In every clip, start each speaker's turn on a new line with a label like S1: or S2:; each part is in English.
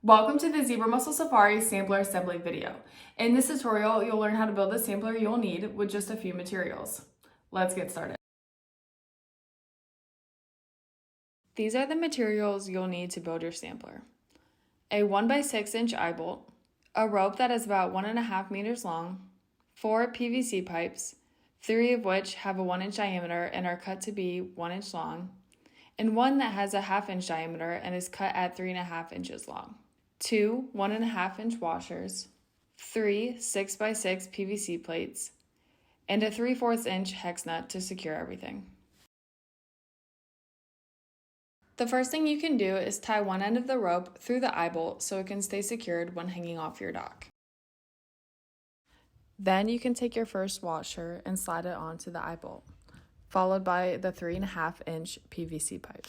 S1: Welcome to the Zebra Mussel Safari sampler assembly video. In this tutorial, you'll learn how to build the sampler you'll need with just a few materials. Let's get started. These are the materials you'll need to build your sampler. A 1x6 inch eye bolt, a rope that is about 1.5 meters long, 4 PVC pipes, 3 of which have a 1 inch diameter and are cut to be 1 inch long, and one that has a 1/2 inch diameter and is cut at 3.5 inches long. 2 1.5 inch washers, 3 6x6 PVC plates, and a 3/4 inch hex nut to secure everything. The first thing you can do is tie one end of the rope through the eye bolt so it can stay secured when hanging off your dock. Then you can take your first washer and slide it onto the eye bolt, followed by the 3.5 inch PVC pipe.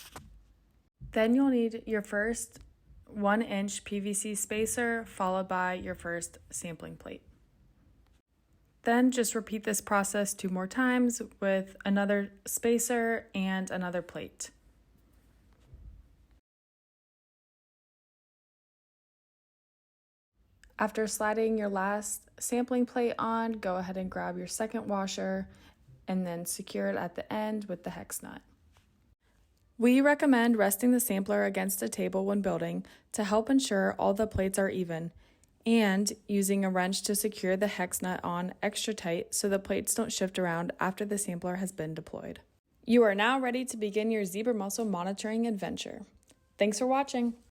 S1: Then you'll need your first 1 inch PVC spacer, followed by your first sampling plate. Then just repeat this process 2 more times with another spacer and another plate. After sliding your last sampling plate on, go ahead and grab your second washer and then secure it at the end with the hex nut. We recommend resting the sampler against a table when building to help ensure all the plates are even, and using a wrench to secure the hex nut on extra tight so the plates don't shift around after the sampler has been deployed. You are now ready to begin your Zebra Mussel monitoring adventure. Thanks for watching.